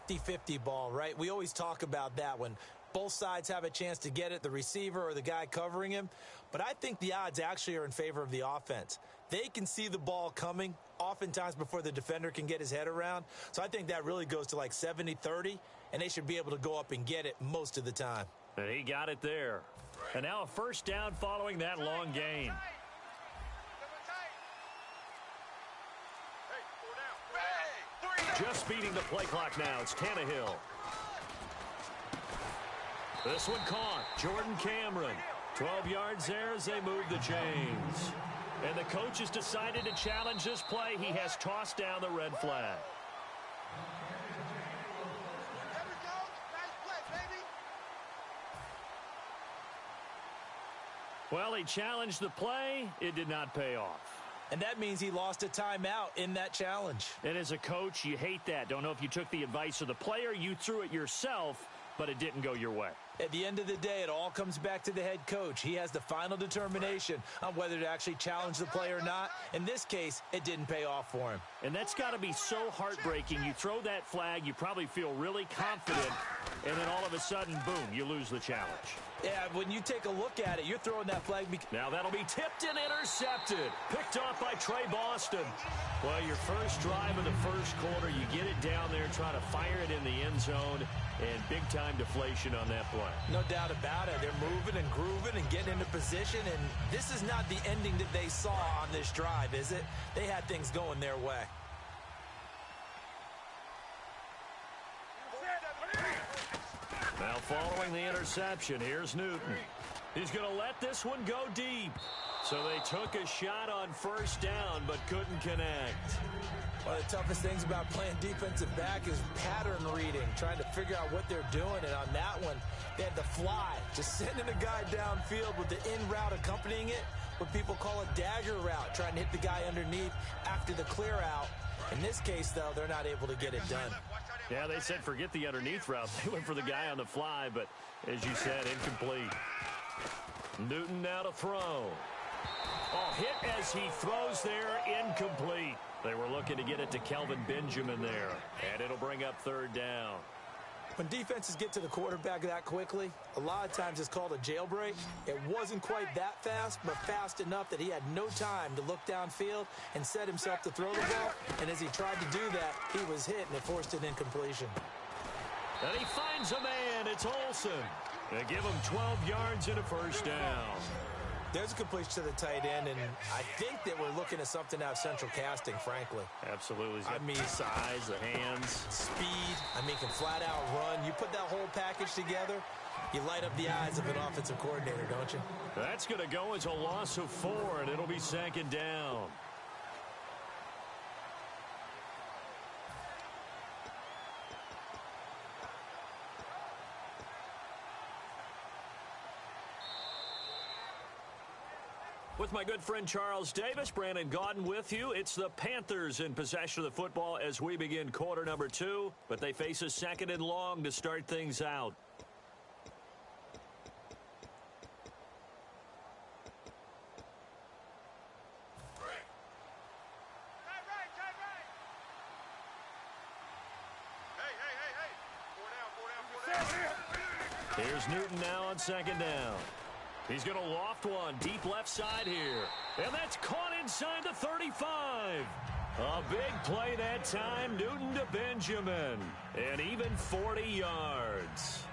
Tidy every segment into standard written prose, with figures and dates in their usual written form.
50-50 ball, right? We always talk about that when both sides have a chance to get it, the receiver or the guy covering him. But I think the odds actually are in favor of the offense. They can see the ball coming oftentimes before the defender can get his head around. So I think that really goes to like 70-30, and they should be able to go up and get it most of the time. And he got it there. And now a first down following that long gain. Just beating the play clock now. It's Tannehill. This one caught. Jordan Cameron. 12 yards there as they move the chains. And the coach has decided to challenge this play. He has tossed down the red flag. Well, he challenged the play. It did not pay off. And that means he lost a timeout in that challenge. And as a coach, you hate that. Don't know if you took the advice of the player, you threw it yourself, but it didn't go your way. At the end of the day, it all comes back to the head coach. He has the final determination on whether to actually challenge the play or not. In this case, it didn't pay off for him. And that's got to be so heartbreaking. You throw that flag, you probably feel really confident, and then all of a sudden, boom, you lose the challenge. Yeah, when you take a look at it, you're throwing that flag. Now that'll be tipped and intercepted. Picked off by Trey Boston. Well, your first drive of the first quarter, you get it down there, try to fire it in the end zone, and big-time deflation on that play. No doubt about it. They're moving and grooving and getting into position, and this is not the ending that they saw on this drive, is it? They had things going their way. Now following the interception, here's Newton. He's going to let this one go deep. So they took a shot on first down but couldn't connect. One of the toughest things about playing defensive back is pattern reading, trying to figure out what they're doing. And on that one, they had to fly, just sending a guy downfield with the in route accompanying it, what people call a dagger route, trying to hit the guy underneath after the clear out. In this case, though, they're not able to get it done. Yeah, they said forget the underneath route. They went for the guy on the fly, but as you said, incomplete. Newton now to throw. Oh, hit as he throws there, incomplete. They were looking to get it to Kelvin Benjamin there, and it'll bring up third down. When defenses get to the quarterback that quickly, a lot of times it's called a jailbreak. It wasn't quite that fast, but fast enough that he had no time to look downfield and set himself to throw the ball. And as he tried to do that, he was hit, and it forced an incompletion. And he finds a man. It's Olsen. They give him 12 yards and a first down. There's a completion to the tight end, and I think that we're looking at something out of central casting, frankly. Absolutely. I mean, size, the hands. Speed. I mean, can flat out run. You put that whole package together, you light up the eyes of an offensive coordinator, don't you? That's going to go as a loss of 4, and it'll be second down. With my good friend Charles Davis, Brandon Gaudin with you. It's the Panthers in possession of the football as we begin quarter number 2, but they face a second and long to start things out. Here's Newton now on second down. He's going to loft one deep left side here. And that's caught inside the 35. A big play that time. Newton to Benjamin. And even 40 yards.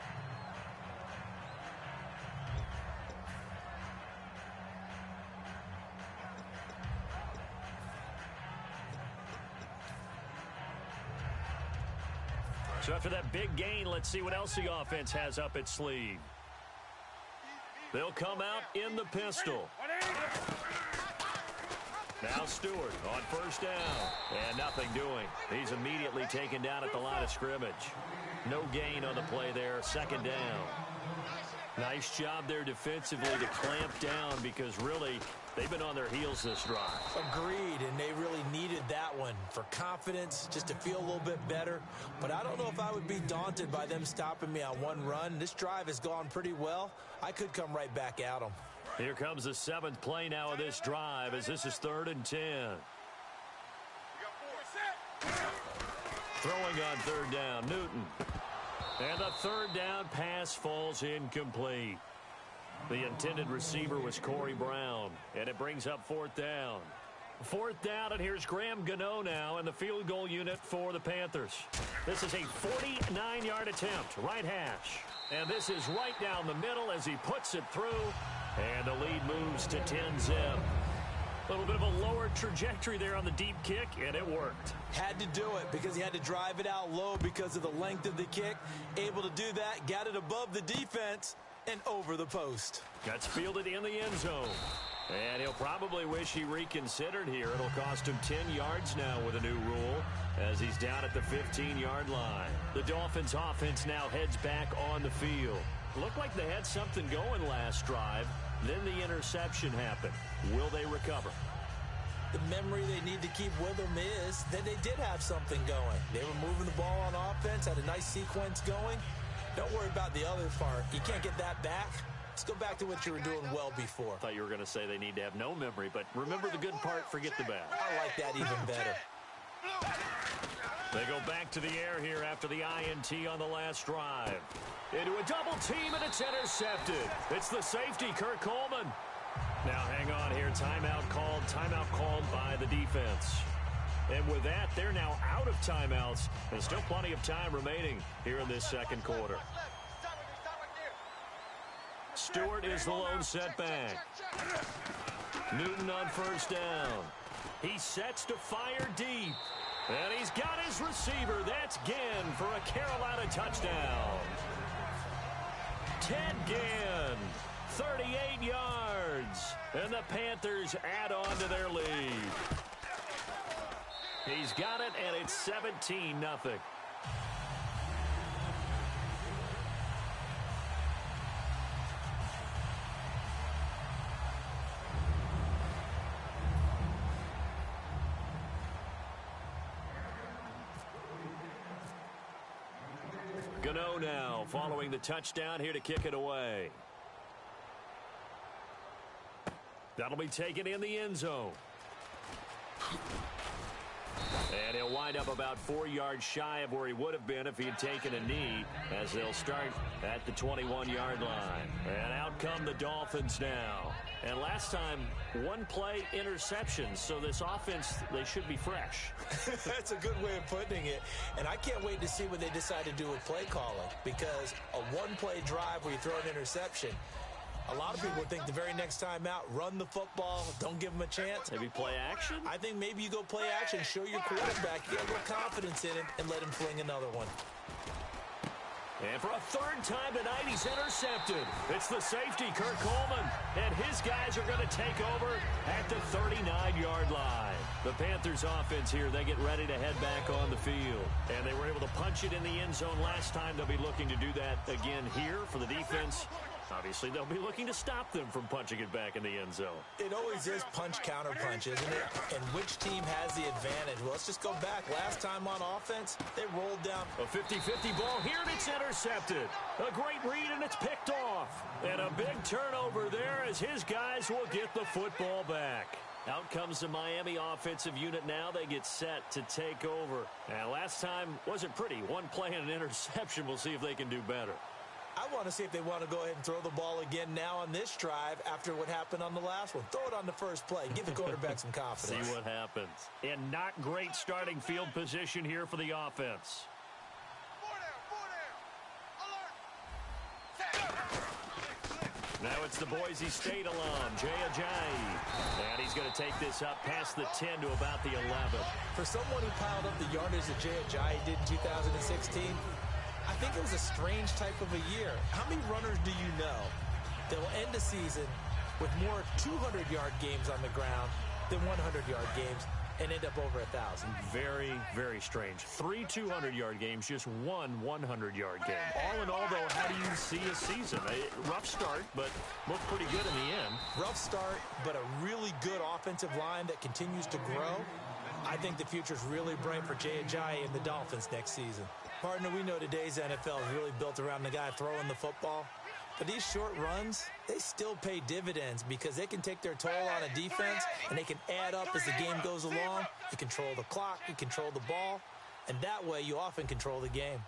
So after that big gain, let's see what else the offense has up its sleeve. They'll come out in the pistol. Now Stewart on first down. And nothing doing. He's immediately taken down at the line of scrimmage. No gain on the play there. Second down. Nice job there defensively to clamp down because really they've been on their heels this drive. Agreed, and they really needed that one for confidence, just to feel a little bit better. But I don't know if I would be daunted by them stopping me on one run. This drive has gone pretty well. I could come right back at them. Here comes the 7th play now of this drive as this is 3rd and 10. Throwing on third down, Newton. And the third down pass falls incomplete. The intended receiver was Corey Brown, and it brings up fourth down. Fourth down, and here's Graham Gano now in the field goal unit for the Panthers. This is a 49-yard attempt, right hash. And this is right down the middle as he puts it through, and the lead moves to 10-zip. A little bit of a lower trajectory there on the deep kick, and it worked. Had to do it because he had to drive it out low because of the length of the kick. Able to do that, got it above the defense and over the post. That's fielded in the end zone. And he'll probably wish he reconsidered here. It'll cost him 10 yards now with a new rule as he's down at the 15-yard line. The Dolphins offense now heads back on the field. Looked like they had something going last drive. Then the interception happened. Will they recover? The memory they need to keep with them is that they did have something going. They were moving the ball on offense, had a nice sequence going. Don't worry about the other part. You can't get that back. Let's go back to what you were doing well before. I thought you were going to say they need to have no memory, but remember the good part, forget the bad. I like that even better. They go back to the air here after the INT on the last drive. Into a double team, and it's intercepted. It's the safety, Kirk Coleman. Now hang on here. Timeout called by the defense. And with that, they're now out of timeouts. There's still plenty of time remaining here in this second quarter. Stewart is the lone setback. Newton on first down. He sets to fire deep. And he's got his receiver. That's Ginn for a Carolina touchdown. Ted Ginn, 38 yards. And the Panthers add on to their lead. He's got it, and it's 17-0. Gano now following the touchdown here to kick it away. That'll be taken in the end zone. And he'll wind up about 4 yards shy of where he would have been if he had taken a knee, as they'll start at the 21-yard line. And out come the Dolphins now. And last time, one play interception, so this offense, they should be fresh. That's a good way of putting it. And I can't wait to see what they decide to do with play calling, because a one-play drive where you throw an interception, a lot of people think the very next time out, run the football, don't give them a chance. Maybe play action? I think maybe you go play action, show your quarterback, get a little confidence in him, and let him fling another one. And for a third time tonight, he's intercepted. It's the safety, Kirk Coleman. And his guys are going to take over at the 39-yard line. The Panthers offense here, they get ready to head back on the field. And they were able to punch it in the end zone last time. They'll be looking to do that again here for the defense. Obviously, they'll be looking to stop them from punching it back in the end zone. It always is punch-counter-punch, isn't it? And which team has the advantage? Well, let's just go back. Last time on offense, they rolled down. A 50-50 ball here, and it's intercepted. A great read, and it's picked off. And a big turnover there as his guys will get the football back. Out comes the Miami offensive unit now. They get set to take over. And last time wasn't pretty. One play and an interception. We'll see if they can do better. I want to see if they want to go ahead and throw the ball again now on this drive after what happened on the last one. Throw it on the first play. Give the quarterback some confidence. See what happens. And not great starting field position here for the offense. Now it's the Boise State alum, Jay Ajayi. And he's going to take this up past the 10 to about the 11. For someone who piled up the yardage that Jay Ajayi did in 2016, I think it was a strange type of a year. How many runners do you know that will end the season with more 200-yard games on the ground than 100-yard games and end up over 1,000? Very, very strange. 3 200-yard games, just one 100-yard game. All in all, though, how do you see a season? A rough start, but looked pretty good in the end. Rough start, but a really good offensive line that continues to grow. I think the future's really bright for Jay Ajayi and the Dolphins next season. Partner, we know today's NFL is really built around the guy throwing the football. But these short runs, they still pay dividends because they can take their toll on a defense and they can add up as the game goes along. You control the clock, you control the ball. and that way you often control the game.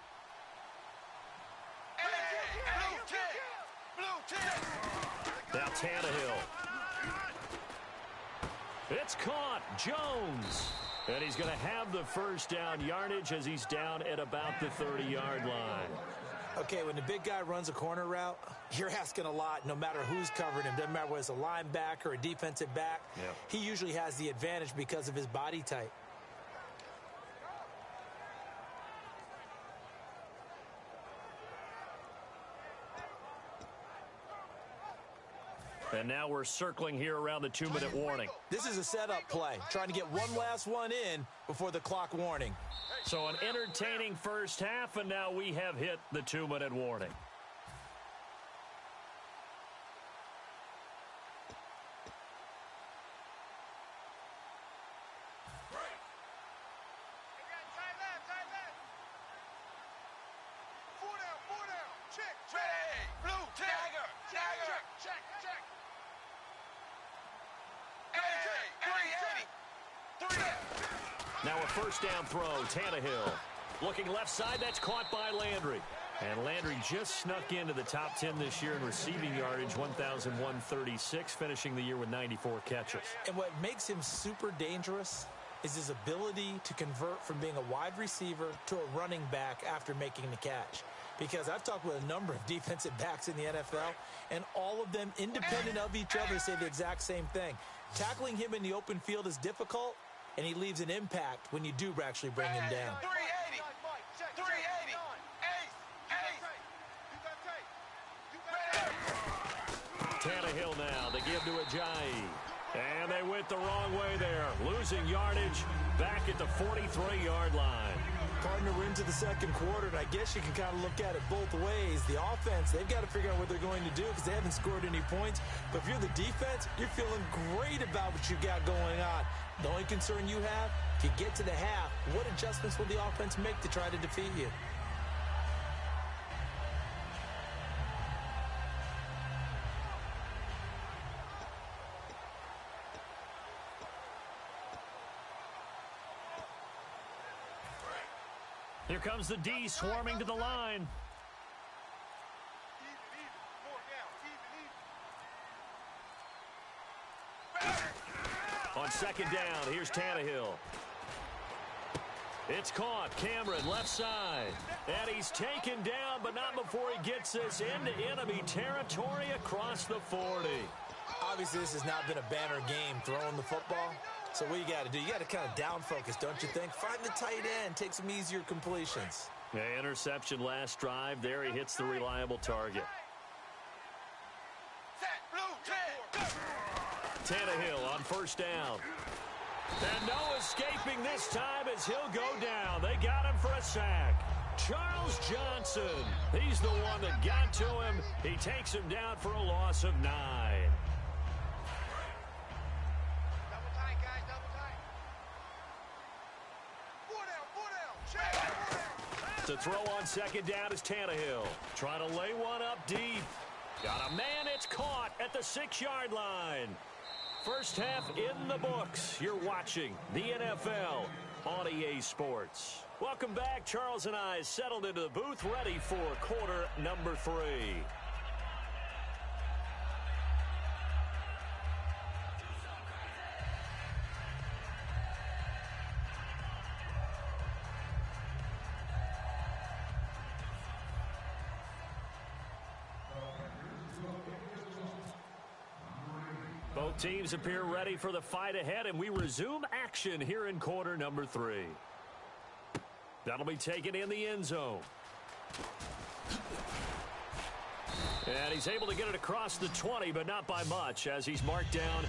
Now Tannehill. It's caught. Jones. And he's going to have the first down yardage as he's down at about the 30-yard line. Okay, when the big guy runs a corner route, you're asking a lot no matter who's covering him. Doesn't matter whether it's a linebacker or a defensive back. Yep. He usually has the advantage because of his body type. And now we're circling here around the 2-minute warning. This is a setup play, trying to get one last one in before the clock warning. So an entertaining first half, and now we have hit the 2-minute warning. Now a first down throw, Tannehill. Looking left side, that's caught by Landry. And Landry just snuck into the top 10 this year in receiving yardage, 1,136, finishing the year with 94 catches. And what makes him super dangerous is his ability to convert from being a wide receiver to a running back after making the catch. Because I've talked with a number of defensive backs in the NFL, and all of them, independent of each other, say the exact same thing. Tackling him in the open field is difficult, and he leaves an impact when you do actually bring him down. 380. 380. Tannehill now. They give to Ajayi. And they went the wrong way there. Losing yardage back at the 43-yard line. Partner, we're into the second quarter, and I guess you can kind of look at it both ways. The offense, they've got to figure out what they're going to do because they haven't scored any points. But if you're the defense, you're feeling great about what you've got going on. The only concern you have, if you get to the half, what adjustments will the offense make to try to defeat you? Here comes the D swarming to the line. On second down, here's Tannehill. It's caught. Cameron, left side. And he's taken down, but not before he gets this into enemy territory across the 40. Obviously, this has not been a banner game throwing the football. So what you got to do, you got to kind of down focus, don't you think? Find the tight end, take some easier completions. Yeah, interception last drive. There he hits the reliable target. Tannehill on first down. And no escaping this time as he'll go down. They got him for a sack. Charles Johnson, he's the one that got to him. He takes him down for a loss of 9. To throw on second down is Tannehill. Trying to lay one up deep. Got a man, it's caught at the 6-yard line. First half in the books. You're watching the NFL on EA Sports. Welcome back. Charles and I settled into the booth, ready for quarter number 3. Both teams appear ready for the fight ahead, and we resume action here in quarter number 3. That'll be taken in the end zone. And he's able to get it across the 20, but not by much as he's marked down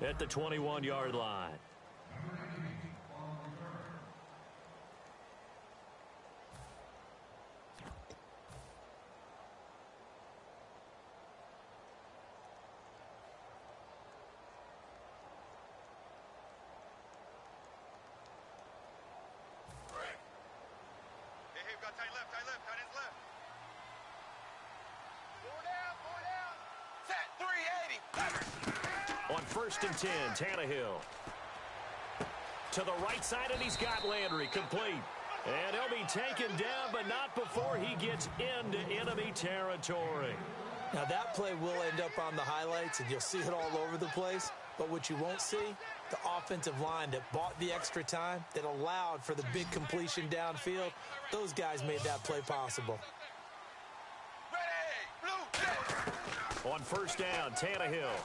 at the 21-yard line. On 1st and 10, Tannehill. To the right side, and he's got Landry complete. And he'll be taken down, but not before he gets into enemy territory. Now, that play will end up on the highlights, and you'll see it all over the place. But what you won't see, the offensive line that bought the extra time, that allowed for the big completion downfield, those guys made that play possible. On 1st down, Tannehill.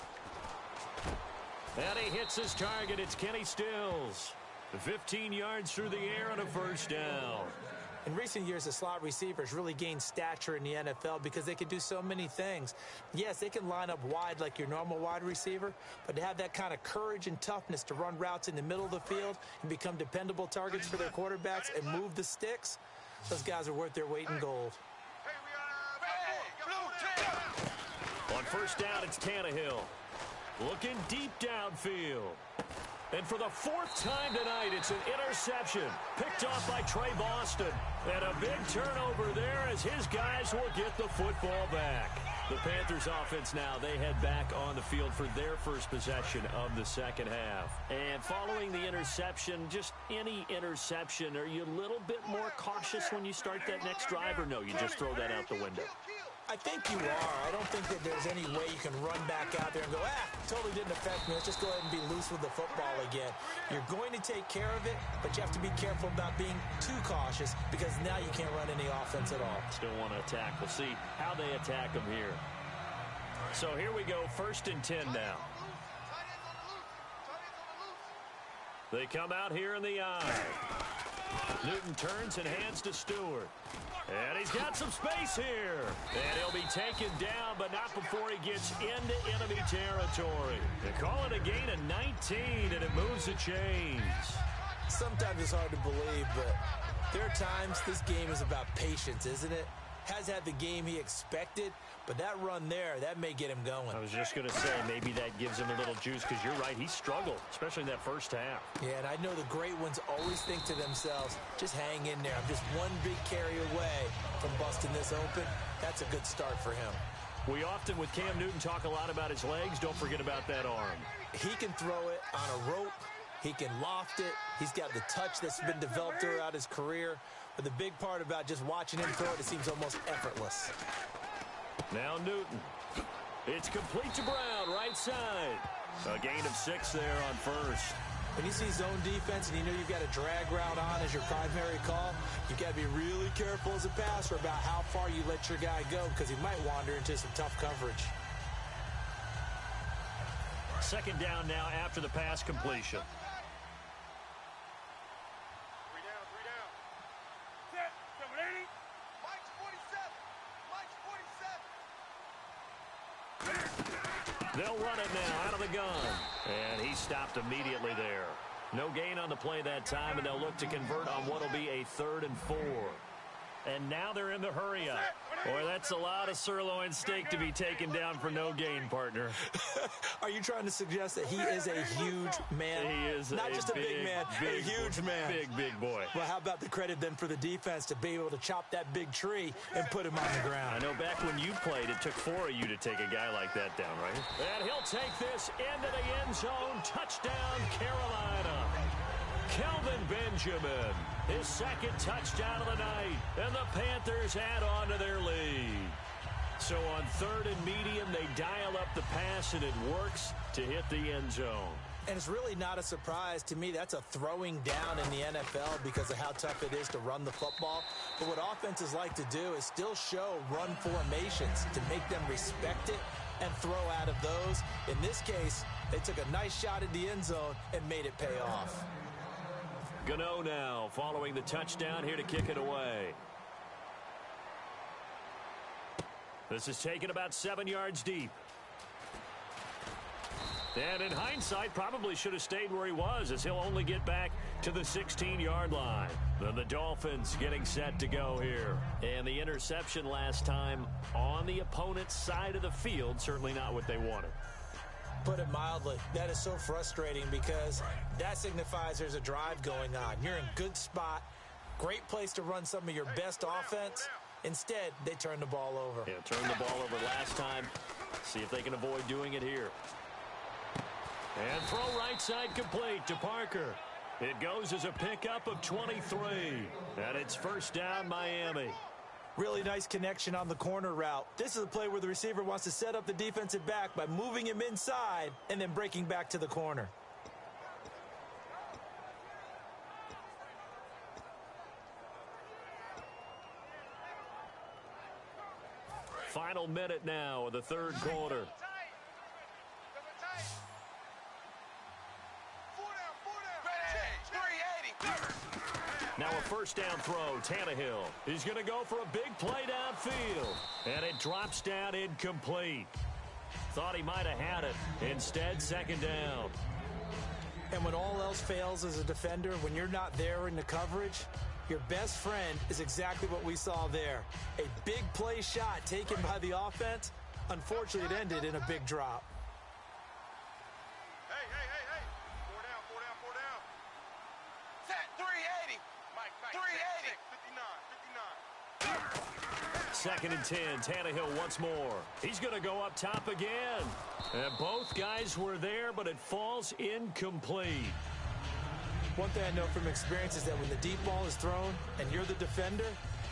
And he hits his target. It's Kenny Stills. 15 yards through the air on a 1st down. In recent years, the slot receivers really gained stature in the NFL because they can do so many things. Yes, they can line up wide like your normal wide receiver, but to have that kind of courage and toughness to run routes in the middle of the field and become dependable targets for their quarterbacks and move the sticks, those guys are worth their weight in gold. On 1st down, it's Tannehill. Looking deep downfield. And for the 4th time tonight, it's an interception. Picked off by Trey Boston. And a big turnover there as his guys will get the football back. The Panthers offense now, they head back on the field for their first possession of the second half. And following the interception, just any interception, are you a little bit more cautious when you start that next drive, or no, you just throw that out the window? I think you are. I don't think that there's any way you can run back out there and go, totally didn't affect me. Let's just go ahead and be loose with the football again. You're going to take care of it, but you have to be careful about being too cautious because now you can't run any offense at all. Still want to attack. We'll see how they attack them here. So here we go, 1st and 10 now. They come out here in the eye. Newton turns and hands to Stewart. And he's got some space here. And he'll be taken down, but not before he gets into enemy territory. They call it a gain of 19, and it moves the chains. Sometimes it's hard to believe, but there are times this game is about patience, isn't it? Has had the game he expected, but that run there, that may get him going. I was just going to say, maybe that gives him a little juice, because you're right, he struggled, especially in that 1st half. Yeah, and I know the great ones always think to themselves, just hang in there. I'm just one big carry away from busting this open. That's a good start for him. We often, with Cam Newton, talk a lot about his legs. Don't forget about that arm. He can throw it on a rope. He can loft it. He's got the touch that's been developed throughout his career. But the big part about just watching him throw it seems almost effortless. Now Newton. It's complete to Brown, right side. A gain of 6 there on 1st. When you see zone defense and you know you've got a drag route on as your primary call, you've got to be really careful as a passer about how far you let your guy go because he might wander into some tough coverage. 2nd down now after the pass completion. They'll run it now out of the gun. And he stopped immediately there. No gain on the play that time, and they'll look to convert on what will be a 3rd and 4. And now they're in the hurry-up. Boy, that's a lot of sirloin steak to be taken down for no gain, partner. Are you trying to suggest that he is a huge man? He is not just a big man, a huge man. Big boy. Well, how about the credit then for the defense to be able to chop that big tree and put him on the ground? I know back when you played, it took 4 of you to take a guy like that down, right? And he'll take this into the end zone. Touchdown, Carolina. Kelvin Benjamin, his 2nd touchdown of the night, and the Panthers add on to their lead. So on 3rd and medium, they dial up the pass, and it works to hit the end zone. And it's really not a surprise to me. That's a throwing down in the NFL because of how tough it is to run the football. But what offenses like to do is still show run formations to make them respect it and throw out of those. In this case, they took a nice shot at the end zone and made it pay off. Gano now following the touchdown here to kick it away. This is taken about 7 yards deep. And in hindsight, probably should have stayed where he was, as he'll only get back to the 16-yard line. Then the Dolphins getting set to go here. And the interception last time on the opponent's side of the field, certainly not what they wanted. Put it mildly, that is so frustrating because that signifies there's a drive going on. You're in good spot, great place to run some of your best offense. Instead, they turn the ball over. Yeah, turned the ball over last time. See if they can avoid doing it here. And throw right side complete to Parker. It goes as a pickup of 23. And it's first down, Miami. Really nice connection on the corner route. This is a play where the receiver wants to set up the defensive back by moving him inside and then breaking back to the corner. Final minute now of the third quarter. Now a first down throw, Tannehill. He's going to go for a big play downfield. And it drops down incomplete. Thought he might have had it. Instead, second down. And when all else fails as a defender, when you're not there in the coverage, your best friend is exactly what we saw there. A big play shot taken by the offense. Unfortunately, it ended in a big drop. Hey. 4 down. Set 380. Mike, 380. 59. Second and 10. Tannehill once more. He's going to go up top again. And both guys were there, but it falls incomplete. One thing I know from experience is that when the deep ball is thrown and you're the defender,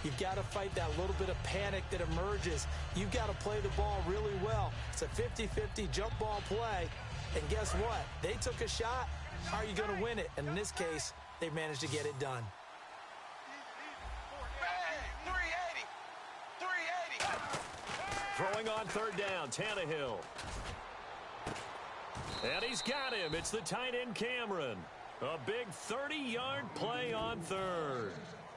you've got to fight that little bit of panic that emerges. You've got to play the ball really well. It's a 50-50 jump ball play. And guess what? They took a shot. How are you going to win it? And in this case, they managed to get it done. 380. Throwing on third down, Tannehill. And he's got him. It's the tight end, Cameron. A big 30-yard play on third.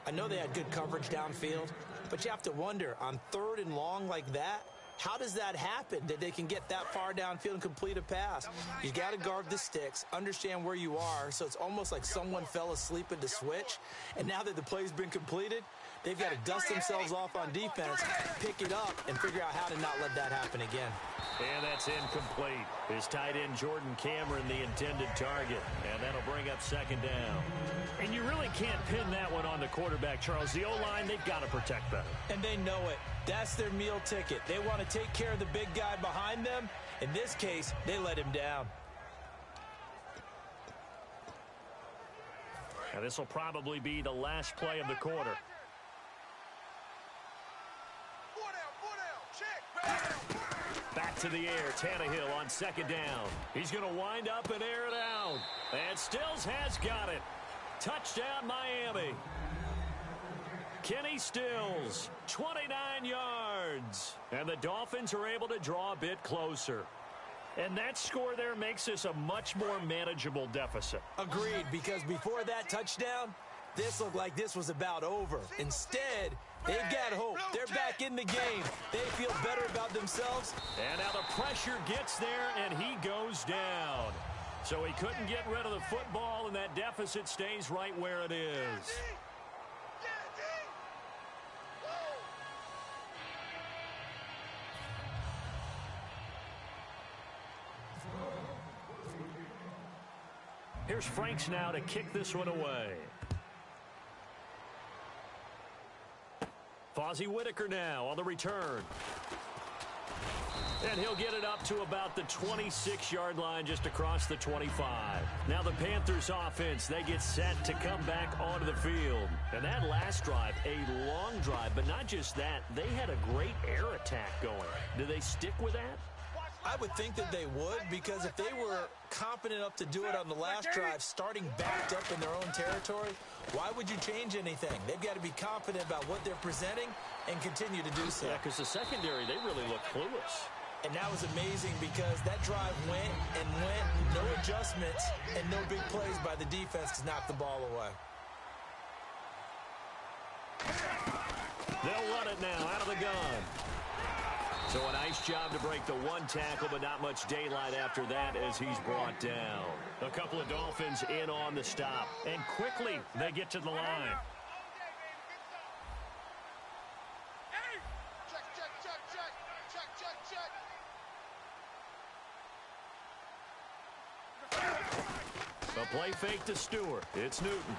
I know they had good coverage downfield, but you have to wonder, on third and long like that, how does that happen that they can get that far downfield and complete a pass? You got to guard the sticks, understand where you are, so it's almost like someone fell asleep at the switch, and now that the play's been completed, they've got to dust themselves off on defense, pick it up, and figure out how to not let that happen again. And that's incomplete. His tight end, Jordan Cameron, the intended target. And that'll bring up second down. And you really can't pin that one on the quarterback, Charles. The O-line, they've got to protect better. And they know it. That's their meal ticket. They want to take care of the big guy behind them. In this case, they let him down. And this will probably be the last play of the quarter. 4 down. Check. Back to the air, Tannehill on second down. He's going to wind up and air it out. And Stills has got it. Touchdown, Miami. Kenny Stills, 29 yards. And the Dolphins are able to draw a bit closer. And that score there makes this a much more manageable deficit. Agreed, because before that touchdown, this looked like this was about over. Instead, they've got hope. They're back in the game. They feel better about themselves. And now the pressure gets there, and he goes down. So he couldn't get rid of the football, and that deficit stays right where it is. Here's Franks now to kick this one away. Fozzie Whitaker now on the return. And he'll get it up to about the 26-yard line, just across the 25. Now the Panthers offense, they get set to come back onto the field. And that last drive, a long drive, but not just that, they had a great air attack going. Do they stick with that? I would think that they would, because if they were confident enough to do it on the last drive, starting backed up in their own territory, why would you change anything? They've got to be confident about what they're presenting and continue to do so. Yeah, because the secondary, they really look clueless. And that was amazing because that drive went, no adjustments, and no big plays by the defense to knock the ball away. They'll run it now out of the gun. So a nice job to break the one tackle, but not much daylight after that as he's brought down. A couple of Dolphins in on the stop. And quickly, they get to the line. A play fake to Stewart. It's Newton.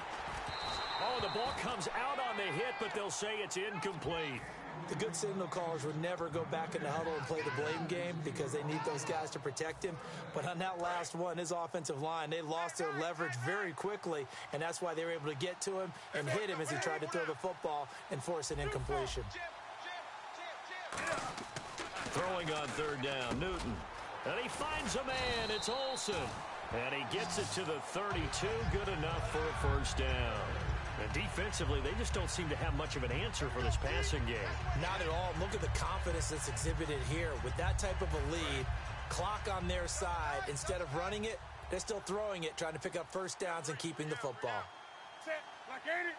Oh, the ball comes out on the hit, but they'll say it's incomplete. The good signal callers would never go back in the huddle and play the blame game because they need those guys to protect him. But on that last one, his offensive line, they lost their leverage very quickly, and that's why they were able to get to him and hit him as he tried to throw the football and force an incompletion. Throwing on third down, Newton. And he finds a man. It's Olsen. And he gets it to the 32. Good enough for a first down. And defensively, they just don't seem to have much of an answer for this passing game. Not at all. Look at the confidence that's exhibited here. With that type of a lead, clock on their side, instead of running it, they're still throwing it, trying to pick up first downs and keeping the football. Set. Like 80.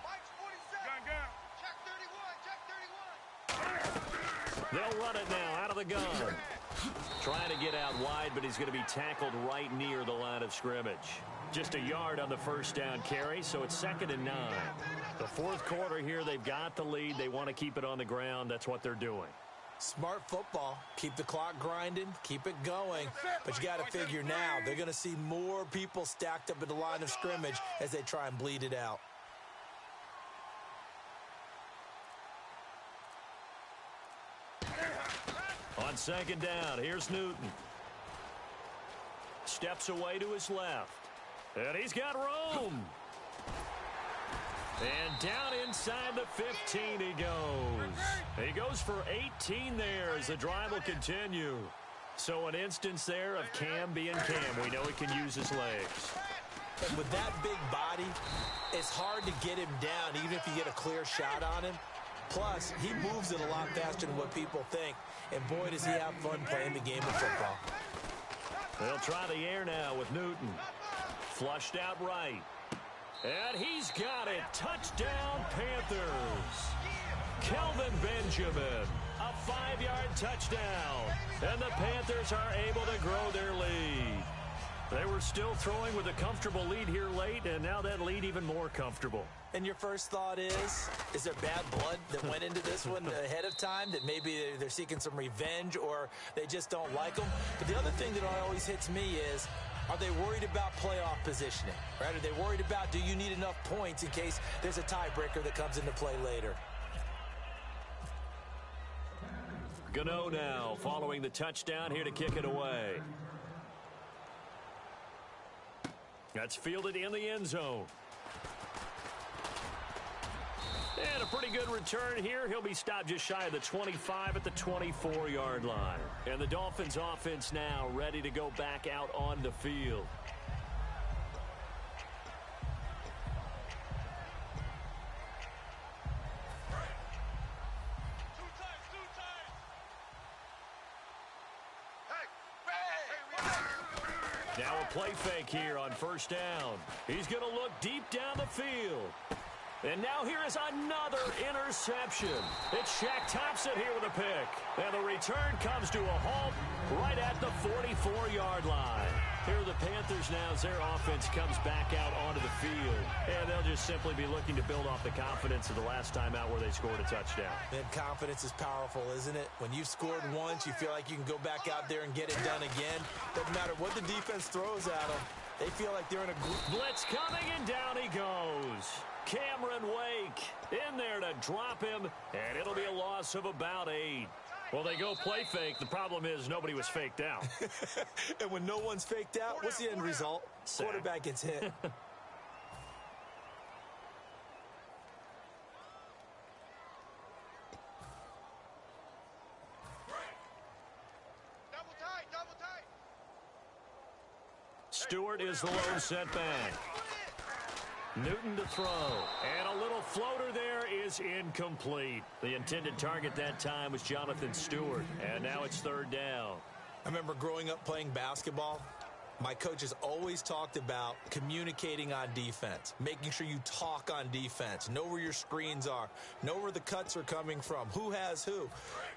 Mike's 47. Gun. Check 31. Check 31. They'll run it now out of the gun. Trying to get out wide, but he's going to be tackled right near the line of scrimmage. Just a yard on the first down carry, so it's 2nd and 9. The fourth quarter here, they've got the lead. They want to keep it on the ground. That's what they're doing. Smart football. Keep the clock grinding. Keep it going. But you got to figure now, they're going to see more people stacked up at the line of scrimmage as they try and bleed it out. On 2nd down, here's Newton. Steps away to his left. And he's got room. And down inside the 15 he goes. He goes for 18 there as the drive will continue. So an instance there of Cam being Cam. We know he can use his legs. And with that big body, it's hard to get him down even if you get a clear shot on him. Plus, he moves it a lot faster than what people think. And boy, does he have fun playing the game of football. They'll try the air now with Newton. Flushed out right. And he's got it. Touchdown, Panthers. Kelvin Benjamin. A 5-yard touchdown. And the Panthers are able to grow their lead. They were still throwing with a comfortable lead here late, and now that lead even more comfortable. And your first thought is there bad blood that went into this one ahead of time, that maybe they're seeking some revenge or they just don't like them? But the other thing that always hits me is, are they worried about playoff positioning? Right? Are they worried about, do you need enough points in case there's a tiebreaker that comes into play later? Gano now following the touchdown here to kick it away. That's fielded in the end zone. And a pretty good return here. He'll be stopped just shy of the 25 at the 24-yard line. And the Dolphins offense now ready to go back out on the field. Now a play fake here on first down. He's going to look deep down the field. And now here is another interception. It's Shaq Thompson here with a pick. And the return comes to a halt right at the 44-yard line. Here are the Panthers now as their offense comes back out onto the field. And they'll just simply be looking to build off the confidence of the last time out where they scored a touchdown. And confidence is powerful, isn't it? When you've scored once, you feel like you can go back out there and get it done again. Doesn't matter what the defense throws at them. They feel like they're in a group. Blitz coming, and down he goes. Cameron Wake in there to drop him, and it'll be a loss of about 8. Well, they go play fake. The problem is nobody was faked out. And when no one's faked out, what's the end result? Sack. Quarterback gets hit. Double tight. Stewart is the lone setback. Newton to throw. And a little floater there is incomplete. The intended target that time was Jonathan Stewart. And now it's third down. I remember growing up playing basketball, My coach has always talked about communicating on defense, making sure you talk on defense, know where your screens are, know where the cuts are coming from, who has who.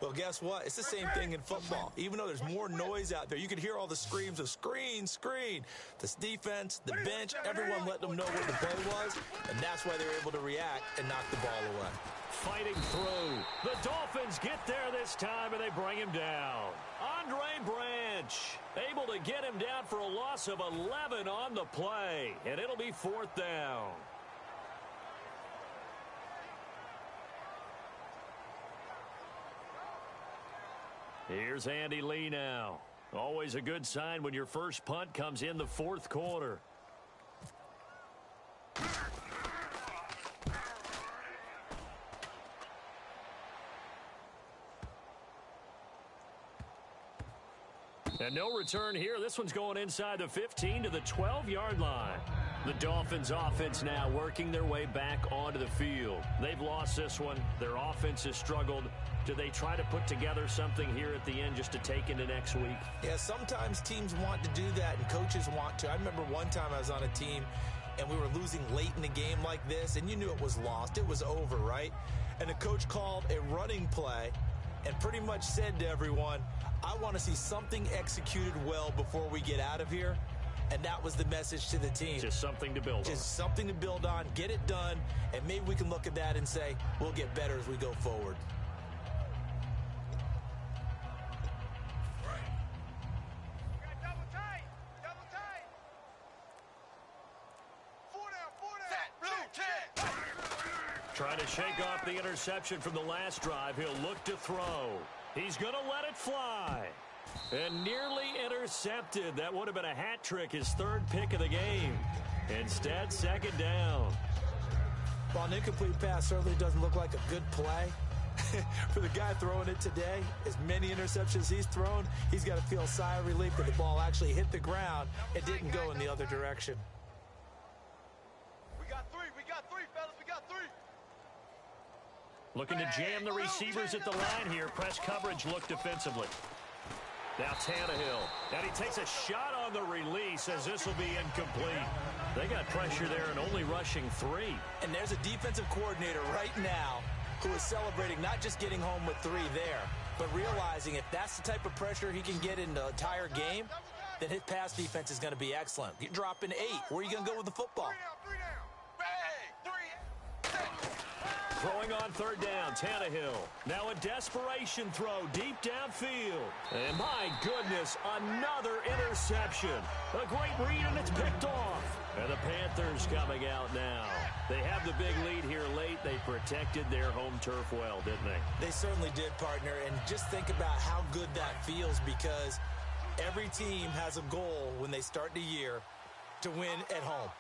Well, guess what? It's the same thing in football. Even though there's more noise out there, you can hear all the screams of screen, screen. This defense, the bench, everyone let them know what the play was, and that's why they're able to react and knock the ball away. Fighting through. The Dolphins get there this time, and they bring him down. Andre Branch able to get him down for a loss of 11 on the play, and it'll be 4th down. Here's Andy Lee now. Always a good sign when your first punt comes in the 4th quarter. And no return here. This one's going inside the 15 to the 12-yard line. The Dolphins offense now working their way back onto the field. They've lost this one. Their offense has struggled. Do they try to put together something here at the end just to take into next week? Yeah, sometimes teams want to do that and coaches want to. I remember one time I was on a team and we were losing late in the game like this, and you knew it was lost. It was over, right? And the coach called a running play and pretty much said to everyone, I want to see something executed well before we get out of here. And that was the message to the team. Just something to build on. Just something to build on, get it done, and maybe we can look at that and say, we'll get better as we go forward. Double tight. Double tight. 4 down. Set. Blue 10. Trying to shake off the interception from the last drive. He'll look to throw. He's going to let it fly. And nearly intercepted. That would have been a hat trick, his 3rd pick of the game. Instead, 2nd down. Well, an incomplete pass certainly doesn't look like a good play. For the guy throwing it today, as many interceptions he's thrown, he's got to feel a sigh of relief that the ball actually hit the ground and didn't go in the other direction. We got 3, fellas. We got 3. Looking to jam the receivers at the line here. Press coverage look defensively. Now Tannehill. And he takes a shot on the release as this will be incomplete. They got pressure there and only rushing 3. And there's a defensive coordinator right now who is celebrating not just getting home with 3 there, but realizing if that's the type of pressure he can get in the entire game, then his pass defense is going to be excellent. You're dropping 8. Where are you going to go with the football? 3 down. Bang. 3. Set. Throwing on 3rd down, Tannehill. Now a desperation throw deep downfield. And my goodness, another interception. A great read, and it's picked off. And the Panthers coming out now. They have the big lead here late. They protected their home turf well, didn't they? They certainly did, partner. And just think about how good that feels, because every team has a goal when they start the year to win at home.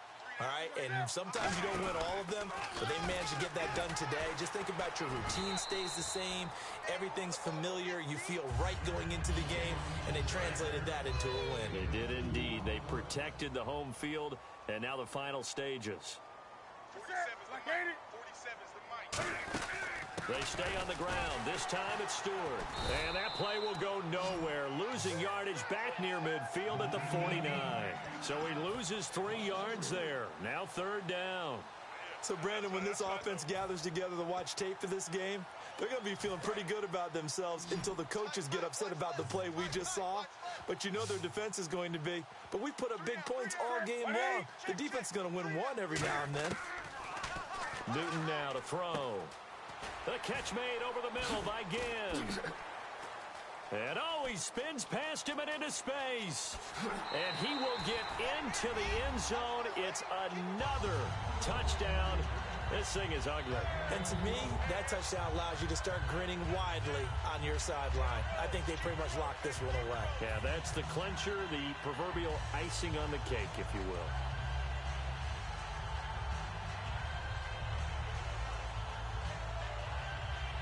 All right, and sometimes you don't win all of them, but they managed to get that done today. Just think about your routine stays the same. Everything's familiar. You feel right going into the game, and they translated that into a win. They did indeed. They protected the home field, and now the final stages. 47's the mic. 47's the mic. They stay on the ground. This time it's Stewart. And that play will go nowhere. Losing yardage back near midfield at the 49. So he loses 3 yards there. Now 3rd down. So, Brandon, when this offense gathers together to watch tape for this game, they're going to be feeling pretty good about themselves until the coaches get upset about the play we just saw. But you know their defense is going to be. But we put up big points all game long. The defense is going to win one every now and then. Newton now to throw. The catch made over the middle by Ginn. And he spins past him and into space. And he will get into the end zone. It's another touchdown. This thing is ugly. And to me, that touchdown allows you to start grinning widely on your sideline. I think they pretty much locked this one away. Yeah, that's the clincher, the proverbial icing on the cake, if you will.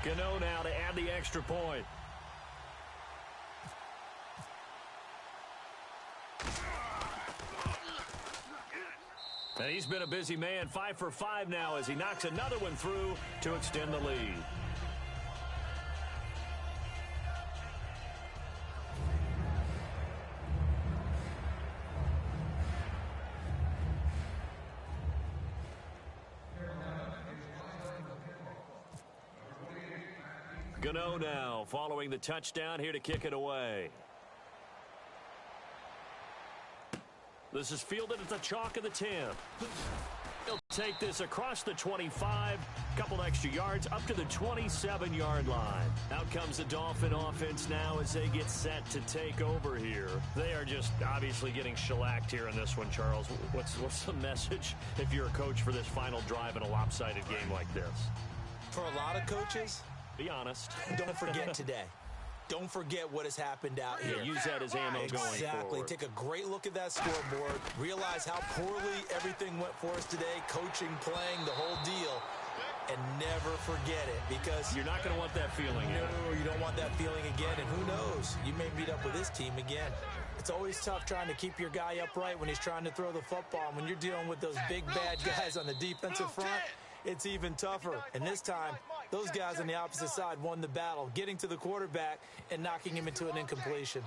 Gano now to add the extra point. And he's been a busy man, 5 for 5 now as he knocks another one through to extend the lead. Gano now following the touchdown here to kick it away. This is fielded at the chalk of the 10. He'll take this across the 25, couple extra yards up to the 27-yard line. Out comes the Dolphin offense now as they get set to take over here. They are just obviously getting shellacked here in this one, Charles. What's the message if you're a coach for this final drive in a lopsided game like this? For a lot of coaches, be honest. Don't forget today. Don't forget what has happened out here. Use that as ammo going forward. Exactly. Take a great look at that scoreboard. Realize how poorly everything went for us today. Coaching, playing, the whole deal. And never forget it, because you're not going to want that feeling. No, you don't want that feeling again. And who knows? You may meet up with this team again. It's always tough trying to keep your guy upright when he's trying to throw the football. When you're dealing with those big bad guys on the defensive front, it's even tougher. And this time, those guys on the opposite side won the battle, getting to the quarterback and knocking him into an incompletion.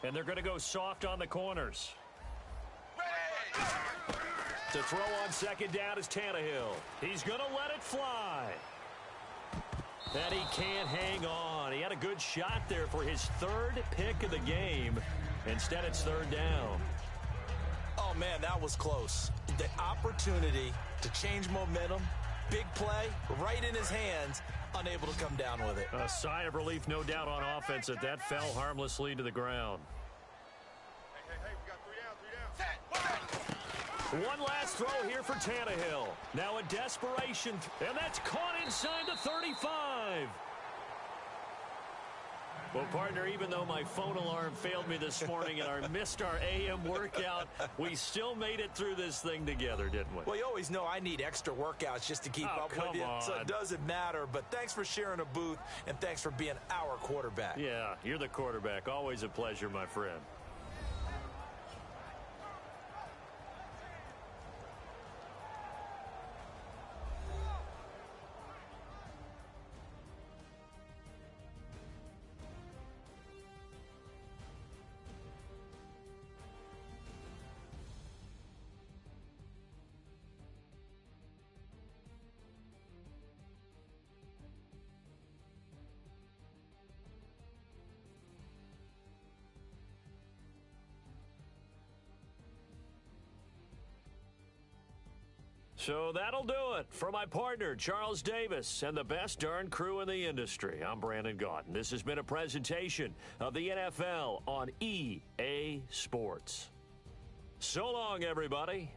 And they're going to go soft on the corners. To throw on second down is Tannehill. He's going to let it fly. And he can't hang on. He had a good shot there for his third pick of the game. Instead, it's third down. Oh, man, that was close. The opportunity to change momentum, big play, right in his hands, unable to come down with it. A sigh of relief, no doubt, on offense that fell harmlessly to the ground. Hey, we got 3 down. One last throw here for Tannehill. Now a desperation, and that's caught inside the 35. Well, partner, even though my phone alarm failed me this morning and I missed our AM workout, we still made it through this thing together, didn't we? Well, you always know I need extra workouts just to keep up with you, so it doesn't matter. But thanks for sharing a booth, and thanks for being our quarterback. Yeah, you're the quarterback. Always a pleasure, my friend. So that'll do it for my partner, Charles Davis, and the best darn crew in the industry. I'm Brandon Gaudin. This has been a presentation of the NFL on EA Sports. So long, everybody.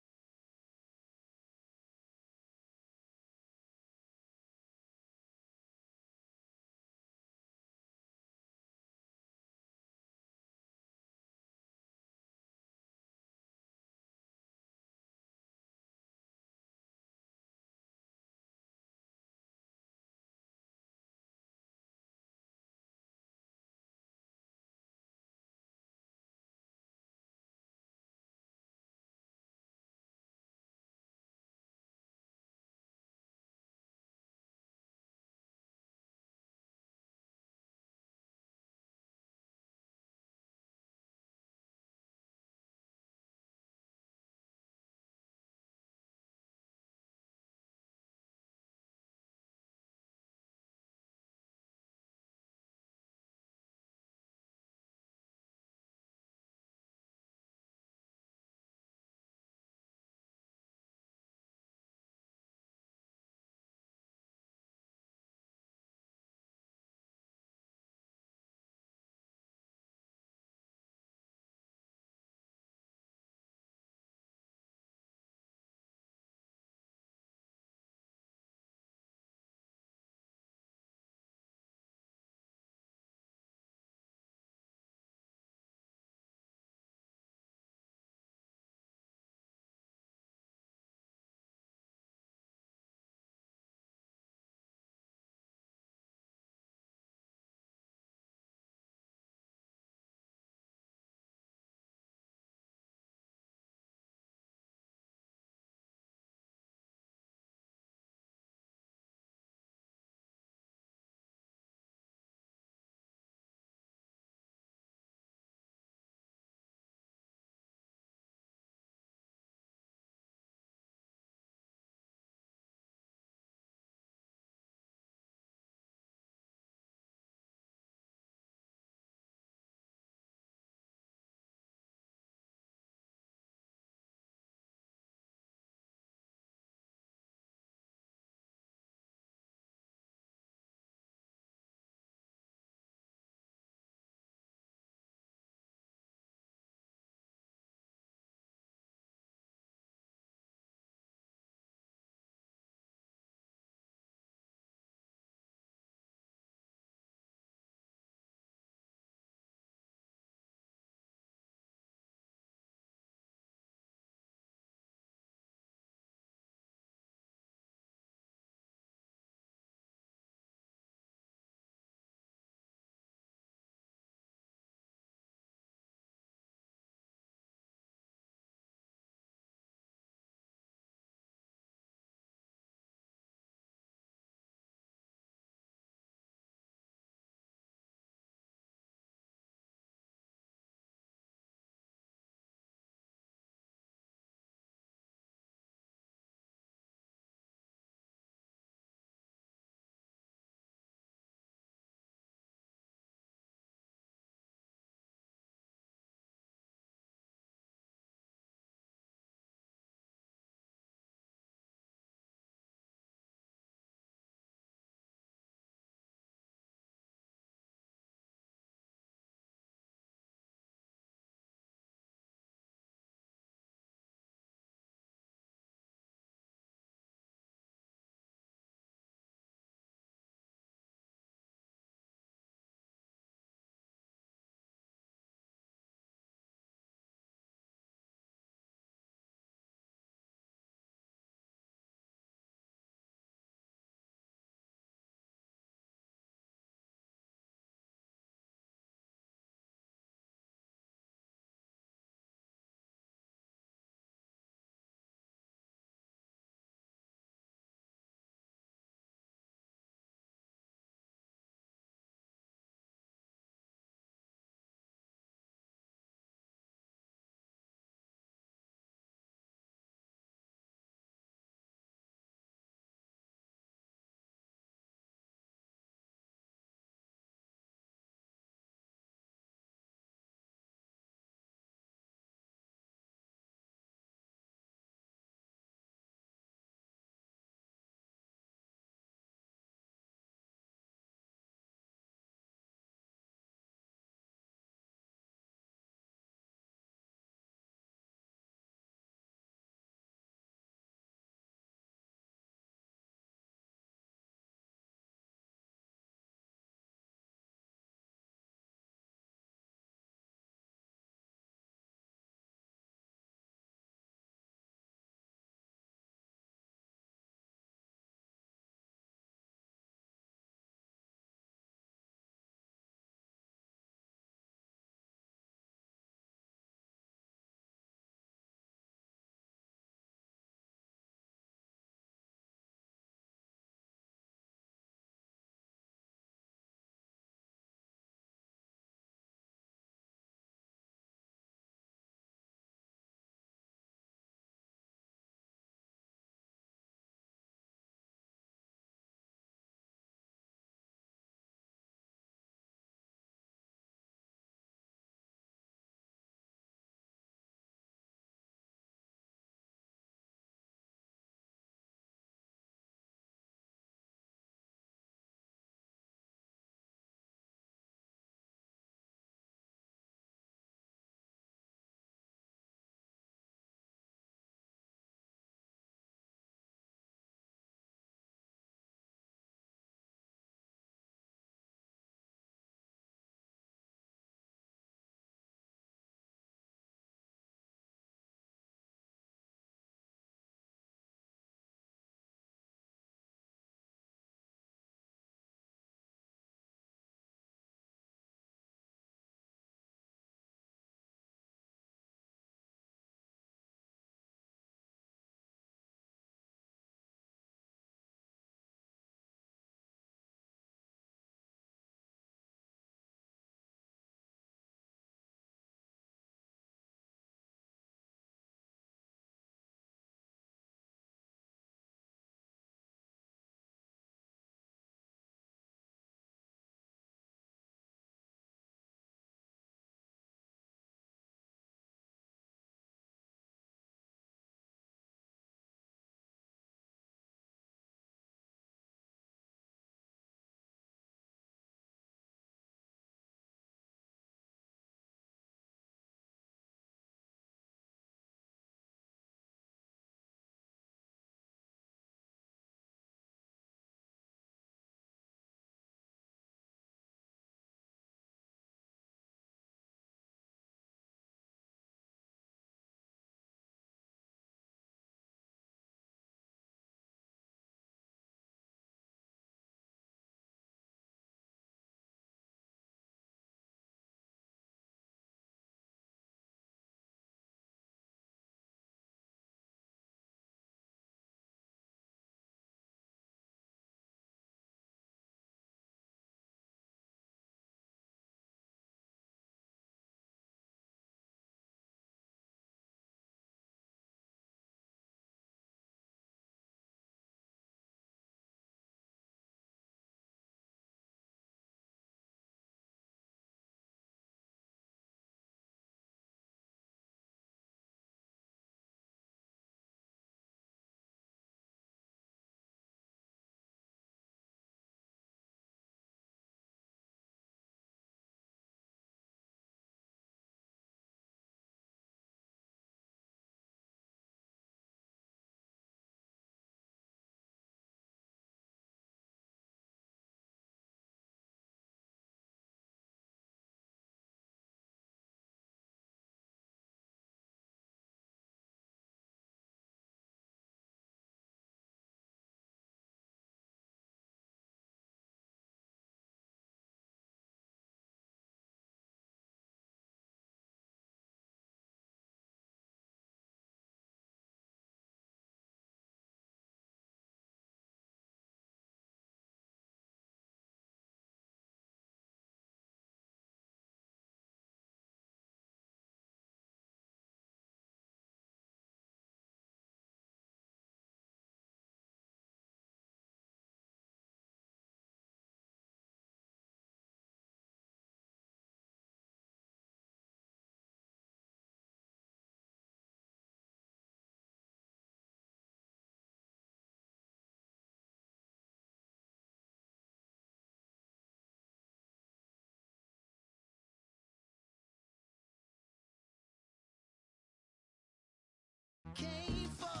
came for